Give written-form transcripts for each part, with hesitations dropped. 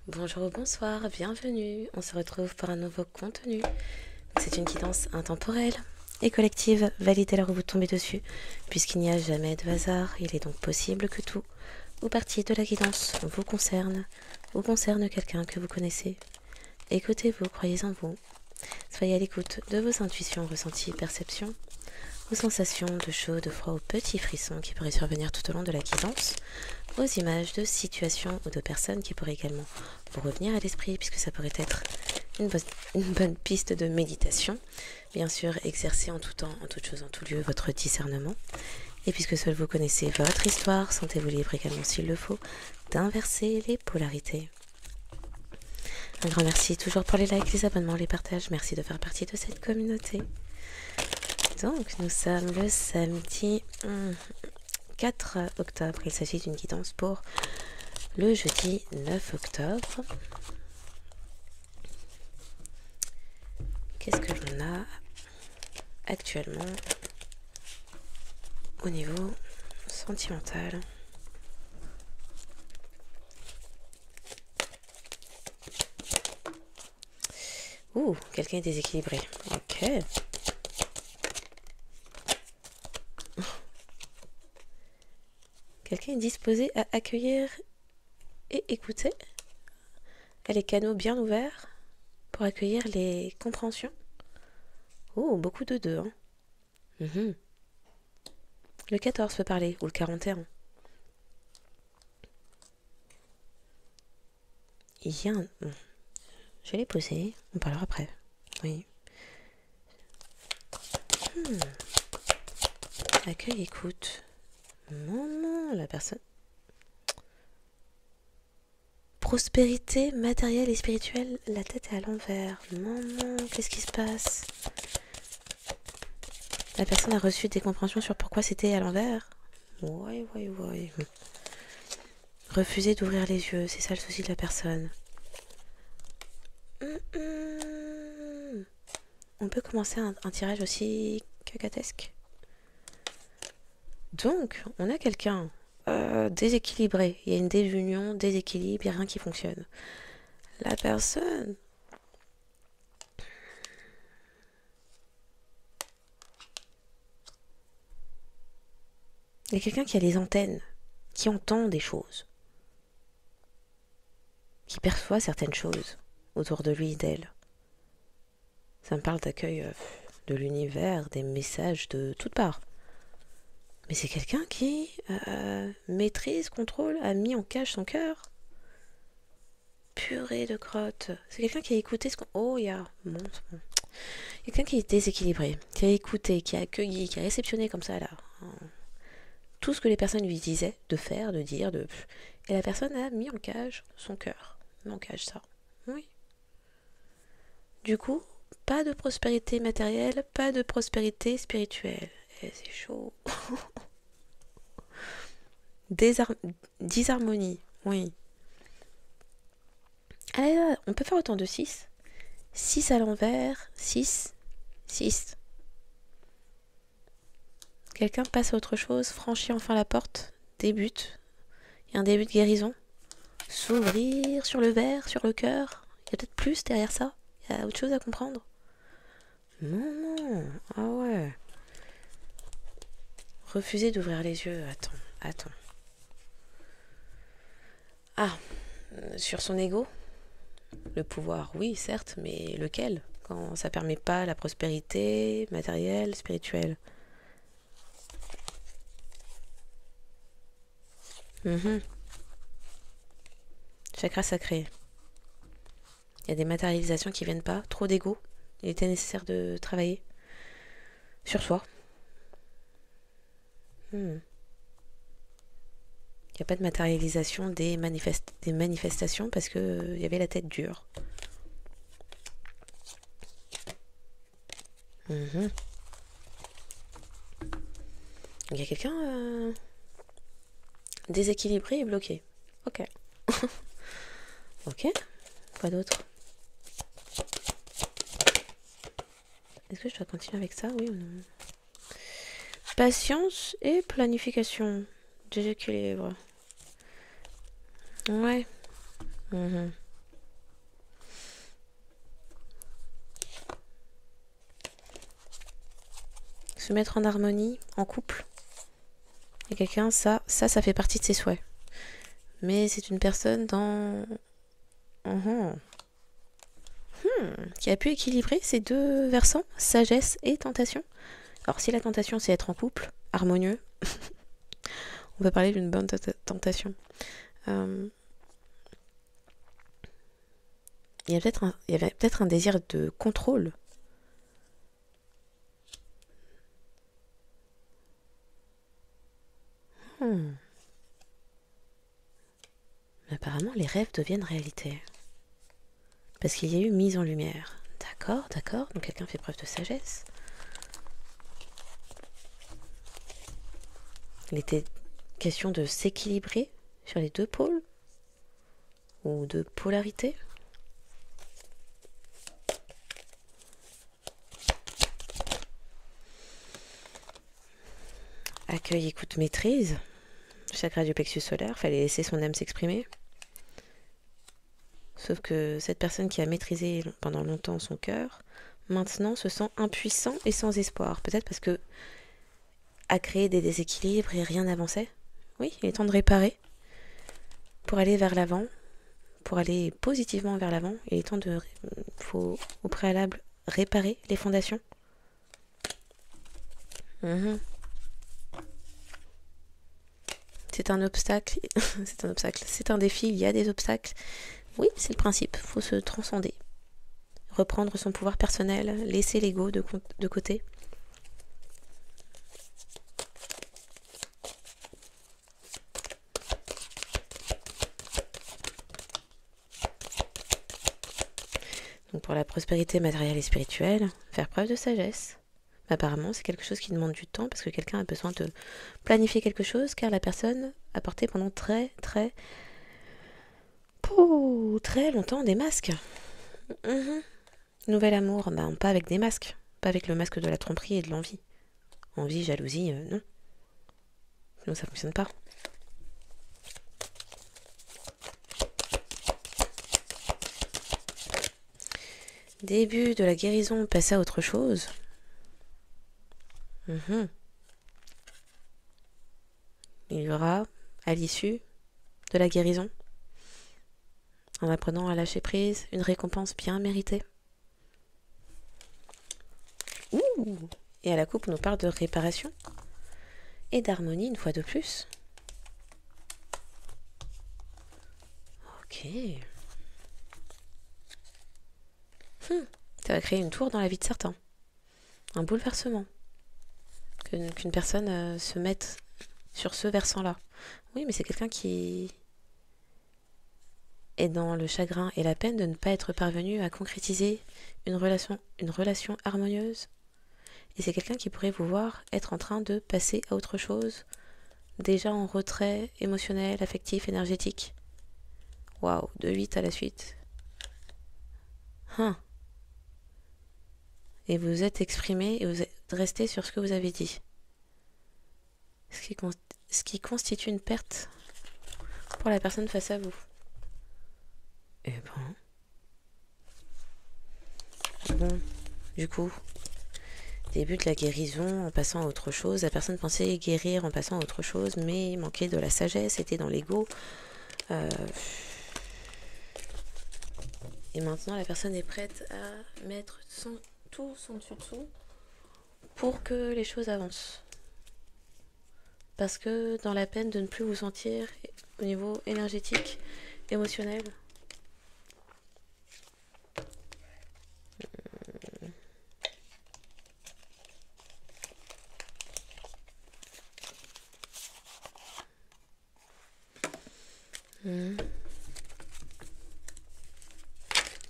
Bonjour ou bonsoir, bienvenue. On se retrouve pour un nouveau contenu. C'est une guidance intemporelle et collective. Validez là où vous tombez dessus. Puisqu'il n'y a jamais de hasard, il est donc possible que tout ou partie de la guidance vous concerne ou concerne quelqu'un que vous connaissez. Écoutez-vous, croyez en vous. Soyez à l'écoute de vos intuitions, ressentis, perceptions, aux sensations de chaud, de froid, aux petits frissons qui pourraient survenir tout au long de la guidance, aux images de situations ou de personnes qui pourraient également vous revenir à l'esprit, puisque ça pourrait être une bonne piste de méditation. Bien sûr, exercez en tout temps, en toute chose, en tout lieu, votre discernement. Et puisque seul vous connaissez votre histoire, sentez-vous libre également, s'il le faut, d'inverser les polarités. Un grand merci toujours pour les likes, les abonnements, les partages. Merci de faire partie de cette communauté. Donc, nous sommes le samedi 4 octobre. Il s'agit d'une guidance pour le jeudi 9 octobre. Qu'est-ce que l'on a actuellement au niveau sentimental? Ouh, quelqu'un est déséquilibré. Ok. Quelqu'un est disposé à accueillir et écouter. A les canaux bien ouverts pour accueillir les compréhensions. Oh, beaucoup de deux. Hein. Le 14 peut parler, ou le 41. Il y a un... Je vais les poser, on parlera après. Oui. Accueil, écoute. Non, la personne... Prospérité matérielle et spirituelle, la tête est à l'envers. Non, qu'est-ce qui se passe? La personne a reçu des compréhensions sur pourquoi c'était à l'envers. Ouais. Refuser d'ouvrir les yeux, c'est ça le souci de la personne. On peut commencer un tirage aussi cacatesque. Donc, on a quelqu'un déséquilibré. Il y a une désunion, déséquilibre, il n'y a rien qui fonctionne. La personne... Il y a quelqu'un qui a les antennes, qui entend des choses, qui perçoit certaines choses autour de lui, d'elle. Ça me parle d'accueil de l'univers, des messages de toutes parts. Mais c'est quelqu'un qui maîtrise, contrôle, a mis en cage son cœur. Purée de crotte. C'est quelqu'un qui a écouté ce qu'on... Oh, il y a... Bon. Quelqu'un qui est déséquilibré, qui a écouté, qui a accueilli, qui a réceptionné comme ça, là. Tout ce que les personnes lui disaient de faire, de dire, de... Et la personne a mis en cage son cœur. Mis en cage ça. Oui. Du coup, pas de prospérité matérielle, pas de prospérité spirituelle. Et c'est chaud. Disharmonie, oui. Allez, là, on peut faire autant de 6. 6 à l'envers, 6, 6. Quelqu'un passe à autre chose, franchit enfin la porte, débute. Il y a un début de guérison. S'ouvrir sur le verre, sur le cœur. Il y a peut-être plus derrière ça. Il y a autre chose à comprendre. Non. Ah ouais. Refuser d'ouvrir les yeux. Attends. Ah, sur son ego? Le pouvoir, oui, certes, mais lequel? Quand ça permet pas la prospérité matérielle, spirituelle. Chakra sacré. Il y a des matérialisations qui viennent pas, trop d'ego. Il était nécessaire de travailler sur soi. Il n'y a pas de matérialisation des manifestations parce que il y avait la tête dure. Il y a quelqu'un déséquilibré et bloqué. Ok. Ok. Quoi d'autre? Est-ce que je dois continuer avec ça, oui ou non? Patience et planification. Déséquilibre. Ouais. se mettre en harmonie, en couple. Et quelqu'un, ça fait partie de ses souhaits. Mais c'est une personne qui a pu équilibrer ces deux versants, sagesse et tentation. Alors si la tentation c'est être en couple, harmonieux, on peut parler d'une bonne tentation. Il y avait peut-être un désir de contrôle. Apparemment, les rêves deviennent réalité. Parce qu'il y a eu mise en lumière. D'accord, d'accord. Donc quelqu'un fait preuve de sagesse. Il était question de s'équilibrer sur les deux pôles. Ou de polarité. Accueil, écoute, maîtrise. Chakra du plexus solaire, fallait laisser son âme s'exprimer. Sauf que cette personne qui a maîtrisé pendant longtemps son cœur, maintenant se sent impuissant et sans espoir. Peut-être parce que a créé des déséquilibres et rien n'avançait. Oui, il est temps de réparer. Pour aller vers l'avant, pour aller positivement vers l'avant, il est temps de... faut au préalable réparer les fondations. C'est un obstacle, c'est un défi, il y a des obstacles. Oui, c'est le principe, il faut se transcender. Reprendre son pouvoir personnel, laisser l'ego de côté. Donc pour la prospérité matérielle et spirituelle, faire preuve de sagesse. Apparemment, c'est quelque chose qui demande du temps parce que quelqu'un a besoin de planifier quelque chose car la personne a porté pendant très longtemps des masques. Nouvel amour, pas avec des masques, pas avec le masque de la tromperie et de l'envie. Envie, jalousie, non. Sinon ça fonctionne pas. Début de la guérison, passer à autre chose. Il y aura, à l'issue de la guérison, en apprenant à lâcher prise, une récompense bien méritée. Et à la coupe, on nous parle de réparation et d'harmonie une fois de plus. Ok. Ça va créer une tour dans la vie de certains. Un bouleversement. Qu'une personne se mette sur ce versant-là. Oui, mais c'est quelqu'un qui est dans le chagrin et la peine de ne pas être parvenu à concrétiser une relation harmonieuse. Et c'est quelqu'un qui pourrait vous voir être en train de passer à autre chose, déjà en retrait émotionnel, affectif, énergétique. Waouh, de 8 à la suite. Et vous êtes exprimé et vous êtes resté sur ce que vous avez dit. Ce qui constitue une perte pour la personne face à vous. Et bon, du coup, début de la guérison en passant à autre chose. La personne pensait guérir en passant à autre chose, mais il manquait de la sagesse, était dans l'ego. Et maintenant, la personne est prête à mettre tout son dessus-dessous pour que les choses avancent. Parce que dans la peine de ne plus vous sentir au niveau énergétique, émotionnel.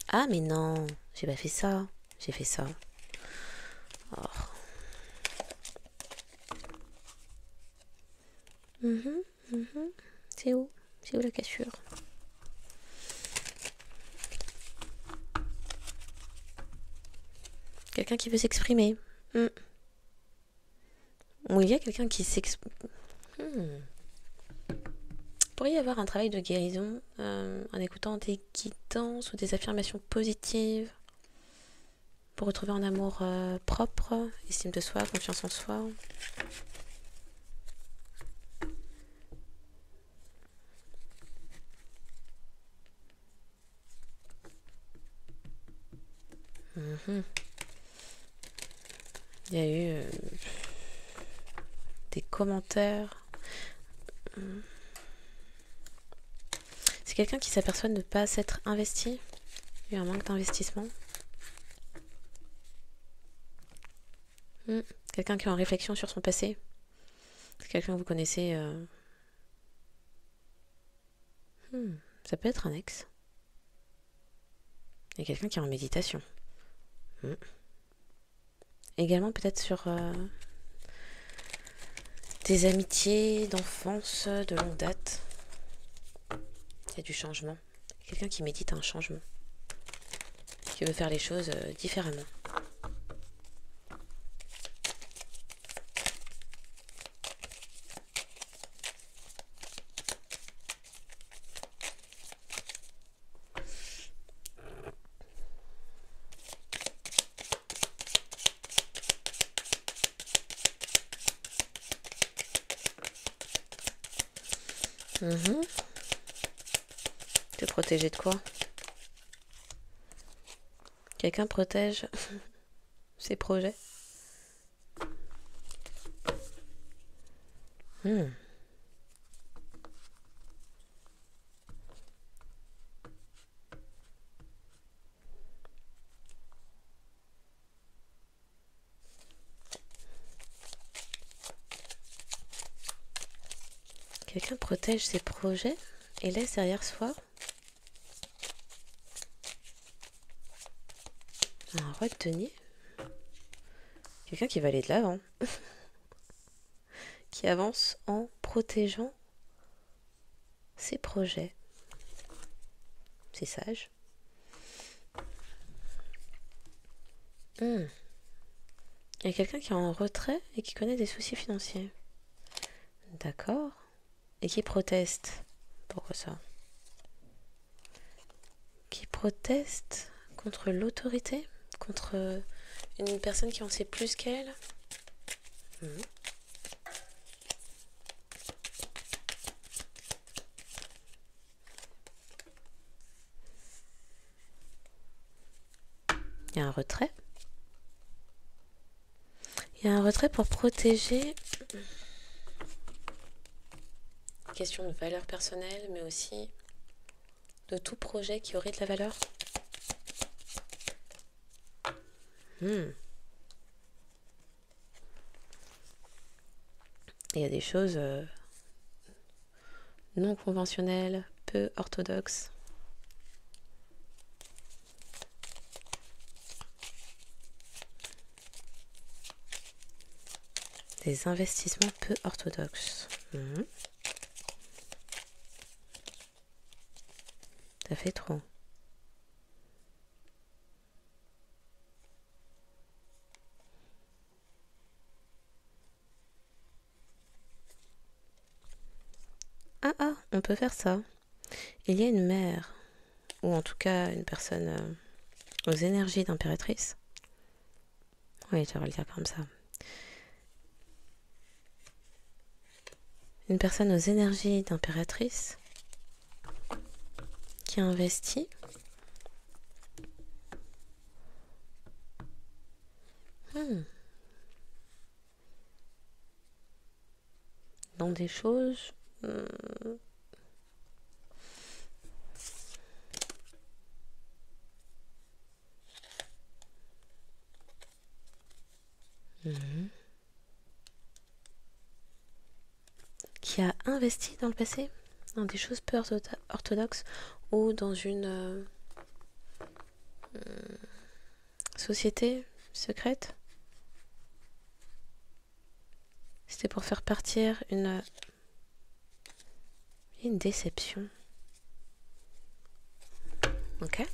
Ah mais non, j'ai pas fait ça. J'ai fait ça. Oh. C'est où la cassure? Quelqu'un qui veut s'exprimer. Ou il y a quelqu'un qui s'exprime. Pourrait y avoir un travail de guérison en écoutant des guidances ou des affirmations positives pour retrouver un amour propre, estime de soi, confiance en soi. Il y a eu des commentaires. C'est quelqu'un qui s'aperçoit de ne pas s'être investi. Il y a eu un manque d'investissement. Quelqu'un qui est en réflexion sur son passé. C'est quelqu'un que vous connaissez. Ça peut être un ex. Il y a quelqu'un qui est en méditation. Également peut-être sur des amitiés d'enfance de longue date. Il y a du changement. Quelqu'un qui médite un changement. Qui veut faire les choses différemment. Te protéger de quoi? Quelqu'un protège ses projets? Quelqu'un protège ses projets et laisse derrière soi un roi de denier. Quelqu'un qui va aller de l'avant. Qui avance en protégeant ses projets. C'est sage. Il y a quelqu'un qui est en retrait et qui connaît des soucis financiers. D'accord. Et qui proteste. Pourquoi ça? Qui proteste contre l'autorité? Contre une personne qui en sait plus qu'elle? Il y a un retrait. Il y a un retrait pour protéger question de valeur personnelle, mais aussi de tout projet qui aurait de la valeur. Il y a des choses non conventionnelles, peu orthodoxes. Des investissements peu orthodoxes. Ça fait trop. Ah, on peut faire ça. Il y a une mère, ou en tout cas une personne aux énergies d'impératrice. Oui, je vais le dire comme ça. Une personne aux énergies d'impératrice qui investit dans des choses qui a investi dans le passé, dans des choses peu orthodoxes ou dans une société secrète. C'était pour faire partir une déception. Ok.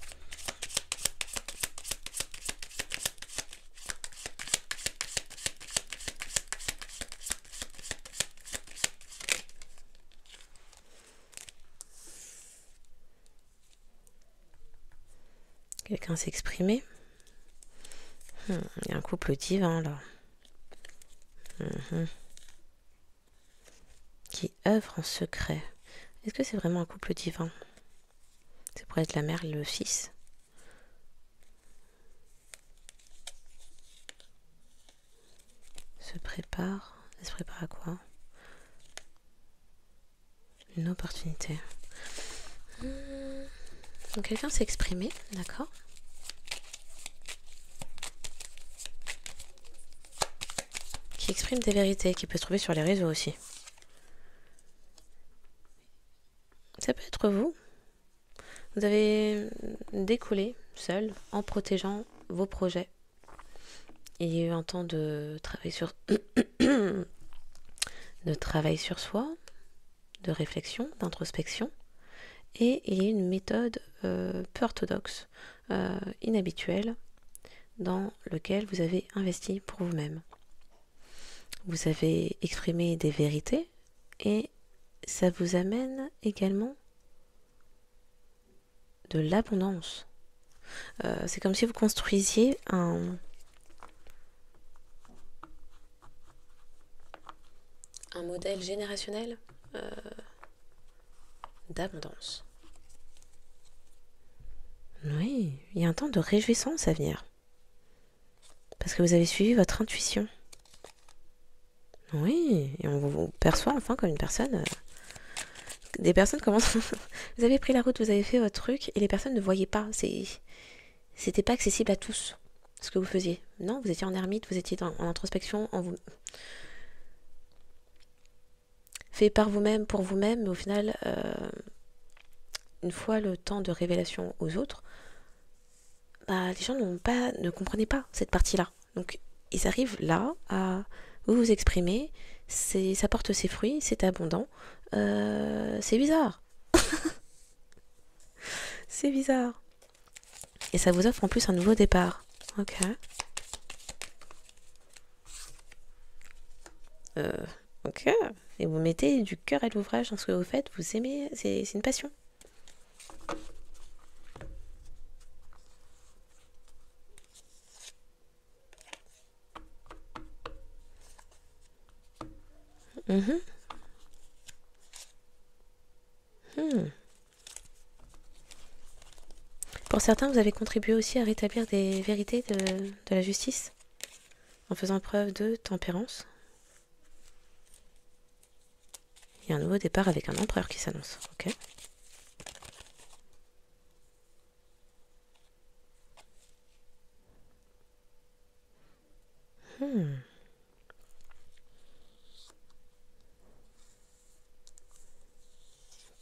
Quelqu'un s'exprimer. Il y a un couple divin là. Mhm. Qui œuvre en secret. Est-ce que c'est vraiment un couple divin? Ça pourrait être la mère et le fils. Se prépare. Elle se prépare à quoi? Une opportunité. Donc quelqu'un s'est exprimé, d'accord? Qui exprime des vérités, qui peut se trouver sur les réseaux aussi. Ça peut être vous. Vous avez décollé seul en protégeant vos projets. Il y a eu un temps de travail sur de travail sur soi, de réflexion, d'introspection. Et il y a une méthode peu orthodoxe, inhabituelle, dans laquelle vous avez investi pour vous-même. Vous avez exprimé des vérités et ça vous amène également de l'abondance. C'est comme si vous construisiez un modèle générationnel d'abondance. Oui, il y a un temps de réjouissance à venir. Parce que vous avez suivi votre intuition. Oui, et on vous perçoit enfin comme une personne. Des personnes commencent. Vous avez pris la route, vous avez fait votre truc, et les personnes ne voyaient pas. C'était pas accessible à tous ce que vous faisiez. Non, vous étiez en ermite, vous étiez en introspection, fait par vous-même, pour vous-même, mais au final, une fois le temps de révélation aux autres, bah, les gens ne comprenaient pas cette partie-là. Donc, ils arrivent là à vous exprimer, ça porte ses fruits, c'est abondant. C'est bizarre. C'est bizarre. Et ça vous offre en plus un nouveau départ. Ok. Ok. Et vous mettez du cœur à l'ouvrage dans ce que vous faites, vous aimez, c'est une passion. Mhm. Hmm. Pour certains, vous avez contribué aussi à rétablir des vérités de la justice en faisant preuve de tempérance. Il y a un nouveau départ avec un empereur qui s'annonce. Ok. Hmm.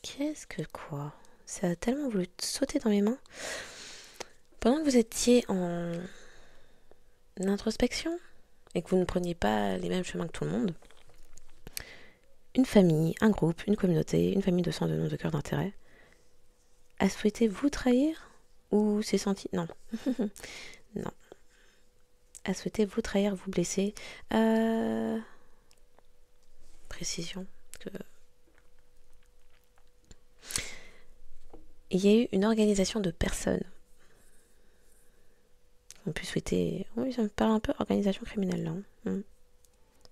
Qu'est-ce que quoi? Ça a tellement voulu sauter dans mes mains. Pendant que vous étiez en introspection et que vous ne preniez pas les mêmes chemins que tout le monde, une famille, un groupe, une communauté, une famille de sang, de nom, de cœur, d'intérêt, a souhaité vous trahir ou s'est senti... Non. Non. A souhaité vous trahir, vous blesser. Précision. Que... Il y a eu une organisation de personnes. On peut souhaiter... Oui, ça me parle un peu organisation criminelle là.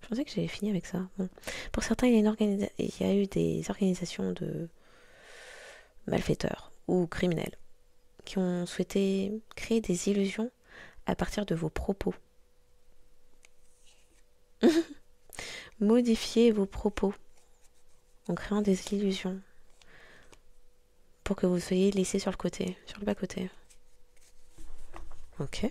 Je pensais que j'avais fini avec ça. Bon. Pour certains, il y a eu des organisations de malfaiteurs ou criminels qui ont souhaité créer des illusions à partir de vos propos. Modifier vos propos en créant des illusions pour que vous soyez laissé sur le côté, sur le bas-côté. Ok.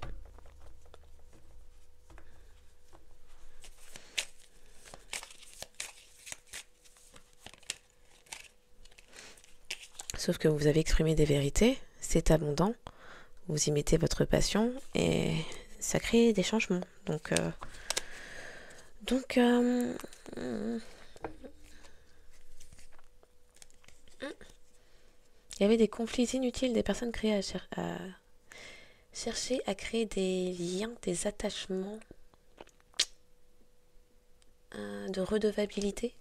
Sauf que vous avez exprimé des vérités, c'est abondant, vous y mettez votre passion et ça crée des changements. Donc, il y avait des conflits inutiles, des personnes créées à chercher à créer des liens, des attachements de redevabilité,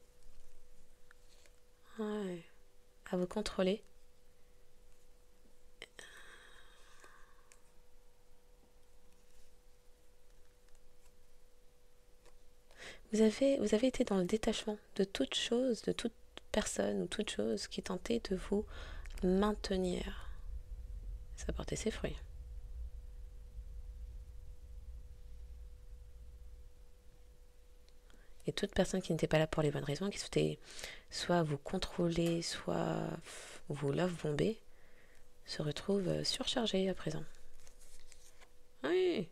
ouais, à vous contrôler. Vous avez été dans le détachement de toute chose, de toute personne ou toute chose qui tentait de vous maintenir. Ça a porté ses fruits. Et toute personne qui n'était pas là pour les bonnes raisons, qui souhaitait soit vous contrôler, soit vous love bomber, se retrouve surchargée à présent. Oui.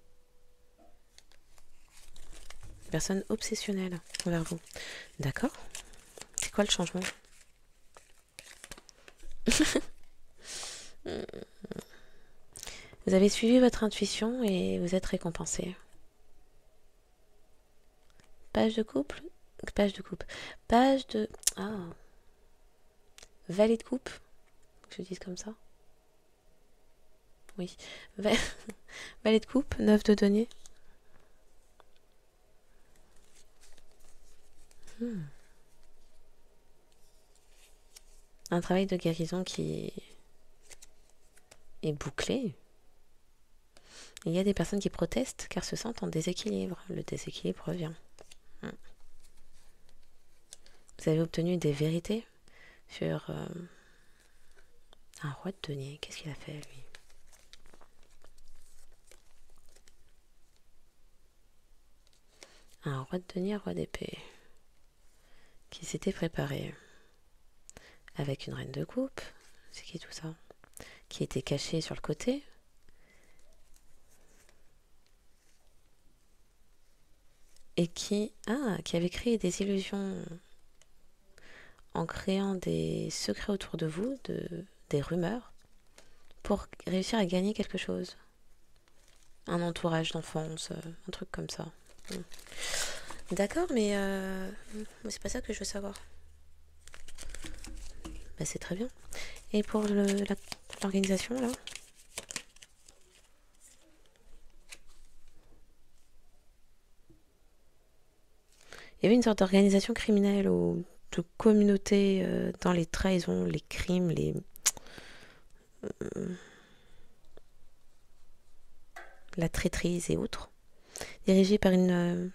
Personne obsessionnelle envers vous. D'accord. C'est quoi le changement? Vous avez suivi votre intuition et vous êtes récompensé. Page de couple. Page de coupe. Page de... Ah. Valet de coupe. Que je dise comme ça. Oui. Valet de coupe. 9 de denier. Un travail de guérison qui est bouclé. Il y a des personnes qui protestent car se sentent en déséquilibre. Le déséquilibre revient. Vous avez obtenu des vérités sur un roi de denier. Qu'est-ce qu'il a fait, lui? Un roi de denier, roi d'épée, qui s'était préparé avec une reine de coupe. C'est qui tout ça? Qui était caché sur le côté. Et qui avait créé des illusions en créant des secrets autour de vous, des rumeurs, pour réussir à gagner quelque chose. Un entourage d'enfance, un truc comme ça. D'accord, mais c'est pas ça que je veux savoir. Bah, c'est très bien. Et pour l'organisation, là? Il y avait une sorte d'organisation criminelle ou de communauté dans les trahisons, les crimes, la traîtrise et autres, dirigée par une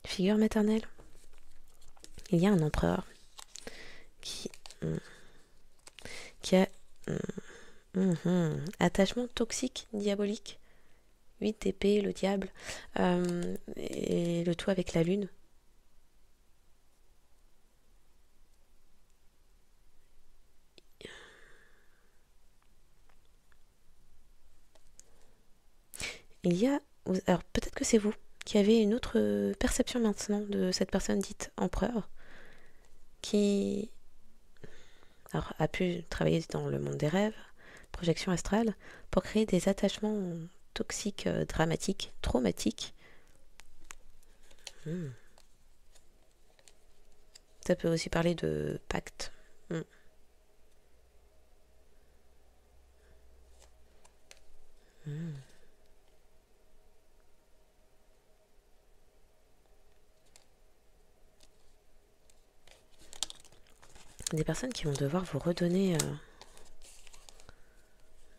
figure maternelle. Il y a un empereur qui a attachement toxique, diabolique, 8 d'épée, le diable, et le tout avec la lune. Il y a... Alors peut-être que c'est vous qui avez une autre perception maintenant de cette personne dite empereur, qui a pu travailler dans le monde des rêves, projection astrale, pour créer des attachements toxiques, dramatiques, traumatiques. Ça peut aussi parler de pacte. Des personnes qui vont devoir vous redonner...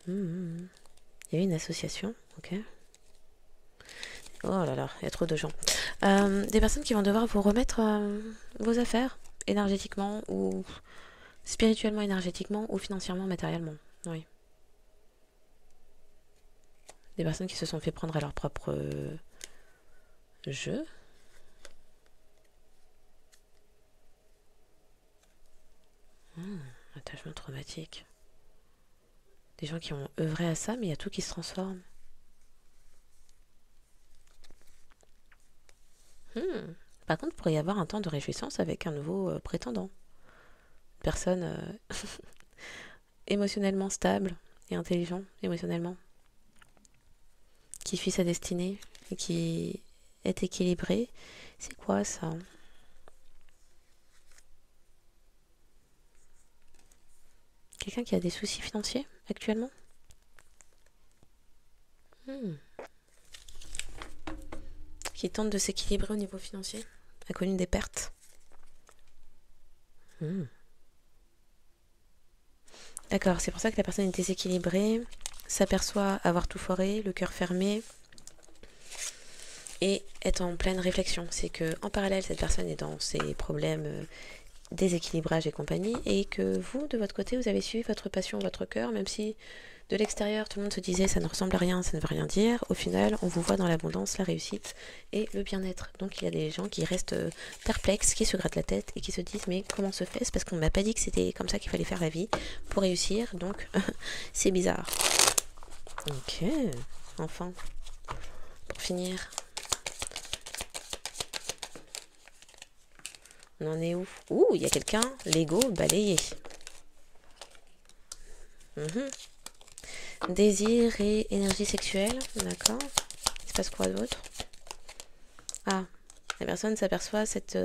Il y avait une association, ok. Oh là là, il y a trop de gens. Des personnes qui vont devoir vous remettre vos affaires, énergétiquement, ou spirituellement, énergétiquement, ou financièrement, matériellement. Oui. Des personnes qui se sont fait prendre à leur propre jeu. Attachement traumatique. Des gens qui ont œuvré à ça, mais il y a tout qui se transforme. Par contre, il pourrait y avoir un temps de réjouissance avec un nouveau prétendant. Une personne émotionnellement stable et intelligent émotionnellement, qui suit sa destinée et qui est équilibré. C'est quoi ça? Quelqu'un qui a des soucis financiers actuellement? Qui tente de s'équilibrer au niveau financier, a connu des pertes. D'accord, c'est pour ça que la personne est déséquilibrée. s'aperçoit avoir tout foiré, le cœur fermé, et est en pleine réflexion. C'est que en parallèle, cette personne est dans ses problèmes, déséquilibrage et compagnie, et que vous, de votre côté, vous avez suivi votre passion, votre cœur, même si de l'extérieur, tout le monde se disait ça ne ressemble à rien, ça ne veut rien dire. Au final, on vous voit dans l'abondance, la réussite et le bien-être. Donc il y a des gens qui restent perplexes, qui se grattent la tête et qui se disent mais comment se fait? C'est parce qu'on m'a pas dit que c'était comme ça qu'il fallait faire la vie pour réussir, donc c'est bizarre. Ok, enfin, pour finir, on en est où? Ouh, il y a quelqu'un, l'ego balayé. Désir et énergie sexuelle, d'accord. Il se passe quoi d'autre? Ah, la personne s'aperçoit, cette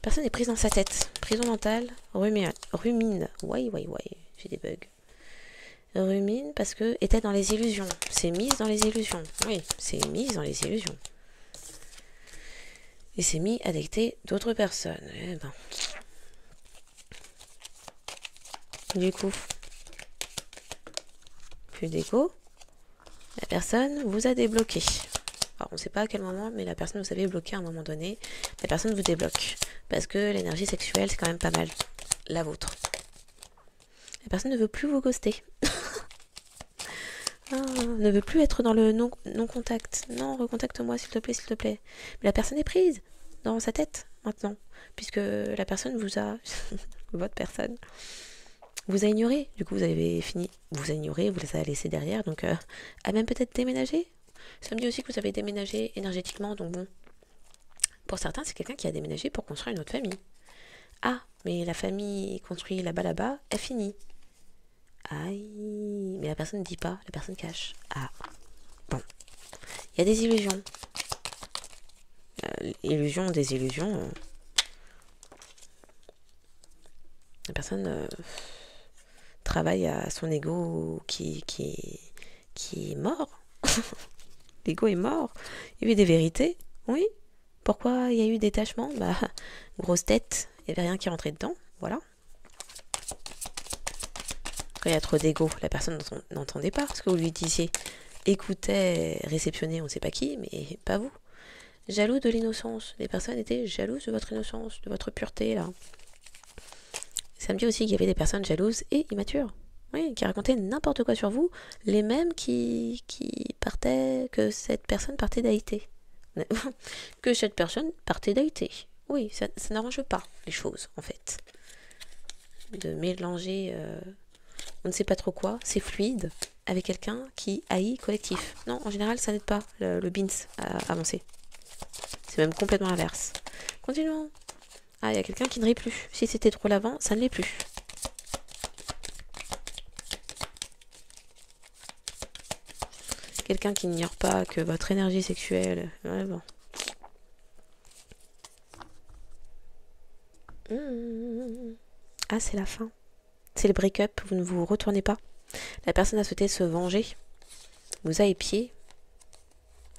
personne est prise dans sa tête. Prison mentale, rumine. Ouais, j'ai des bugs. Rumine parce que était dans les illusions. C'est mise dans les illusions. Oui, c'est mise dans les illusions. Et c'est mis à dicter d'autres personnes. Eh ben. Du coup, plus d'écho. La personne vous a débloqué. Alors, on ne sait pas à quel moment, mais la personne vous avait bloqué à un moment donné. La personne vous débloque. Parce que l'énergie sexuelle, c'est quand même pas mal. La vôtre. La personne ne veut plus vous ghoster. Ne veut plus être dans le non-contact. Non, recontacte-moi s'il te plaît, s'il te plaît. Mais la personne est prise dans sa tête maintenant. Puisque la personne vous a... votre personne vous a ignoré. Du coup, vous avez fini. Vous a ignoré, vous les avez laissés derrière. Donc, a même peut-être déménagé. Ça me dit aussi que vous avez déménagé énergétiquement. Donc bon, pour certains, c'est quelqu'un qui a déménagé pour construire une autre famille. Ah, mais la famille construite là-bas, est finie. Aïe, mais la personne ne dit pas, la personne cache. Ah, bon. Il y a des illusions. Illusions, des illusions. La personne travaille à son ego qui est mort. L'ego est mort. Il y a eu des vérités, oui. Pourquoi il y a eu détachement? Bah, grosse tête, il n'y avait rien qui rentrait dedans, voilà. Quand il y a trop d'ego, la personne n'entendait pas ce que vous lui disiez. Écoutait, réceptionnait, on ne sait pas qui, mais pas vous. Jaloux de l'innocence. Les personnes étaient jalouses de votre innocence, de votre pureté, là. Ça me dit aussi qu'il y avait des personnes jalouses et immatures. Oui, qui racontaient n'importe quoi sur vous, les mêmes qui partaient, que cette personne partait d'Haïti. Que cette personne partait d'Haïti. Oui, ça n'arrange pas les choses, en fait. De mélanger... on ne sait pas trop quoi, c'est fluide, avec quelqu'un qui haït collectif. Non, en général, ça n'aide pas le bins à avancer. C'est même complètement l'inverse. Continuons. Ah, il y a quelqu'un qui ne rit plus. Si c'était trop l'avant, ça ne l'est plus. Quelqu'un qui n'ignore pas que votre énergie sexuelle... Ouais, bon. Ah, c'est la fin. C'est le break-up, vous ne vous retournez pas. La personne a souhaité se venger, vous a épié,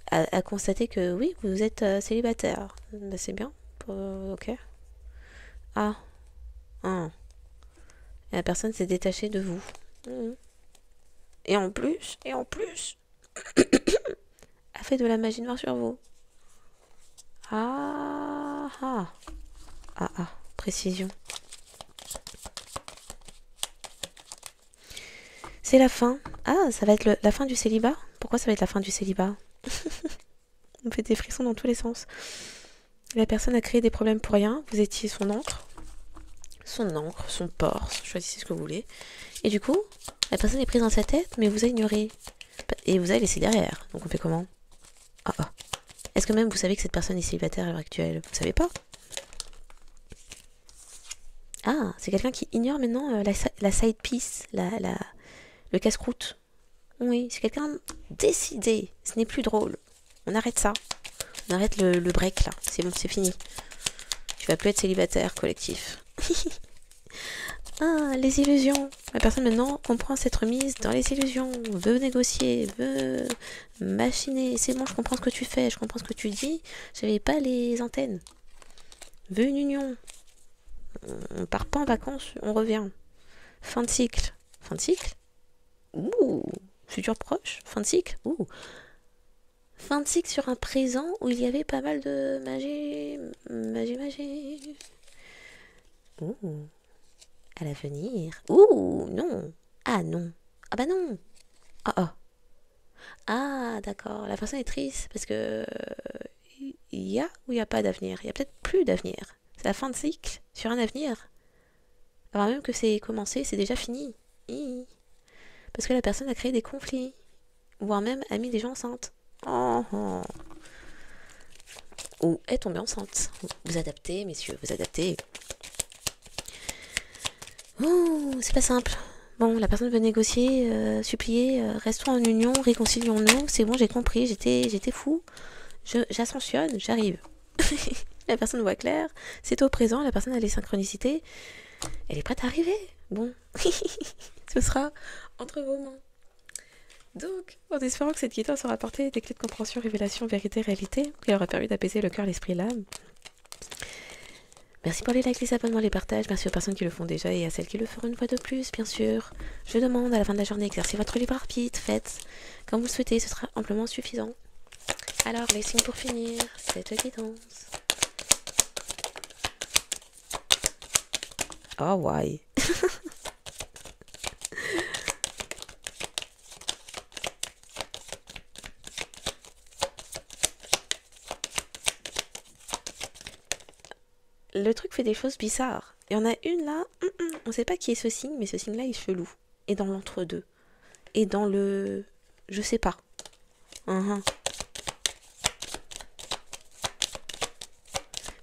a constaté que oui, vous êtes célibataire. Ben, c'est bien, ok. Ah, et la personne s'est détachée de vous. Et en plus, a fait de la magie noire sur vous. Précision. C'est la fin. Ah, ça va être la fin du célibat. Pourquoi ça va être la fin du célibat? On fait des frissons dans tous les sens. La personne a créé des problèmes pour rien. Vous étiez son encre, son port. Choisissez ce que vous voulez. Et du coup, la personne est prise dans sa tête, mais vous a ignoré. Et vous avez laissé derrière. Donc on fait comment? Est-ce que même vous savez que cette personne est célibataire à l'heure actuelle? Vous savez pas? Ah, c'est quelqu'un qui ignore maintenant la side piece, le casse-croûte. Oui, c'est quelqu'un décidé. Ce n'est plus drôle. On arrête ça. On arrête le break là. C'est bon, c'est fini. Tu vas plus être célibataire collectif. Ah, les illusions. La personne maintenant comprend s'être mise dans les illusions, veut négocier, veut machiner. C'est bon, je comprends ce que tu fais, je comprends ce que tu dis. J'avais pas les antennes. Veut une union. On part pas en vacances, on revient. Fin de cycle. Fin de cycle? Ouh, futur proche, fin de cycle. Ouh, fin de cycle sur un présent où il y avait pas mal de magie, magie. Ouh, à l'avenir. Ouh, non. Ah non. Ah bah non. Ah ah. Ah d'accord, la personne est triste parce que il y a ou il n'y a pas d'avenir. Il y a peut-être plus d'avenir. C'est la fin de cycle sur un avenir. Alors même que c'est commencé, c'est déjà fini. Parce que la personne a créé des conflits, voire même a mis des gens enceintes. Oh, oh. Ou est tombée enceinte. Vous adaptez, messieurs, vous adaptez. Oh, c'est pas simple. Bon, la personne veut négocier, supplier, restons en union, réconcilions-nous. C'est bon, j'ai compris, j'étais fou. J'ascensionne, j'arrive. La personne voit clair, c'est au présent, la personne a les synchronicités. Elle est prête à arriver. Bon, ce sera entre vos mains. Donc, en espérant que cette guidance aura apporté des clés de compréhension, révélation, vérité, réalité, qui aura permis d'apaiser le cœur, l'esprit, l'âme. Merci pour les likes, les abonnements, les partages. Merci aux personnes qui le font déjà et à celles qui le feront une fois de plus, bien sûr. Je demande à la fin de la journée, exercez votre libre arbitre, faites comme vous le souhaitez, ce sera amplement suffisant. Alors, les signes pour finir, cette guidance. Oh, why? Le truc fait des choses bizarres. Il y en a une là, on sait pas qui est ce signe, mais ce signe-là est chelou. Et dans l'entre-deux. Et dans le... Je sais pas.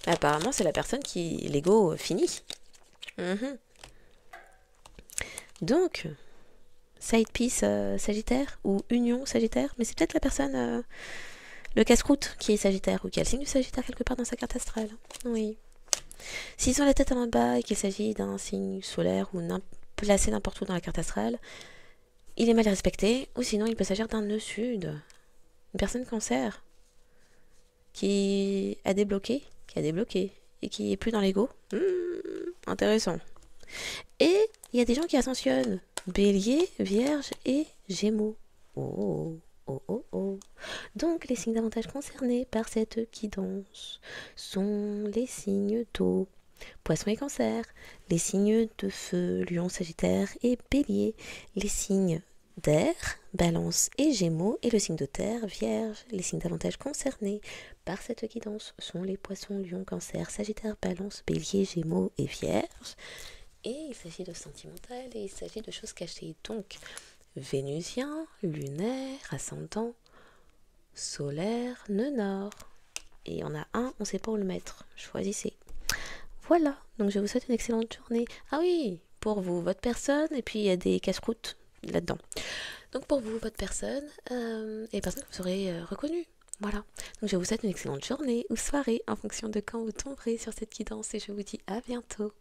Apparemment, c'est la personne qui... L'ego finit. Donc, side piece Sagittaire ou union Sagittaire, mais c'est peut-être la personne, le casse-croûte qui est Sagittaire ou qui a le signe du Sagittaire quelque part dans sa carte astrale. Oui. S'ils ont la tête en bas et qu'il s'agit d'un signe solaire ou placé n'importe où dans la carte astrale, il est mal respecté, ou sinon il peut s'agir d'un nœud sud. Une personne cancer qui a débloqué, et qui est plus dans l'ego. Intéressant. Et il y a des gens qui ascensionnent. Bélier, Vierge et Gémeaux. Oh, oh, oh, oh. Donc les signes davantage concernés par cette guidance sont les signes d'eau, Poisson et Cancer, les signes de feu, Lion, Sagittaire et Bélier, les signes d'air, Balance et Gémeaux, et le signe de terre, Vierge. Les signes davantage concernés par cette guidance sont les Poissons, Lion, Cancer, Sagittaire, Balance, Bélier, Gémeaux et Vierge. Et il s'agit de sentimental et il s'agit de choses cachées. Donc, vénusien, lunaire, ascendant, solaire, nœud nord. Et il y en a un, on ne sait pas où le mettre. Choisissez. Voilà, donc je vous souhaite une excellente journée. Ah oui, pour vous, votre personne, et puis il y a des casse-croûtes là-dedans. Donc pour vous, votre personne, et les personnes que vous aurez reconnues. Voilà, donc je vous souhaite une excellente journée ou soirée en fonction de quand vous tomberez sur cette guidance et je vous dis à bientôt.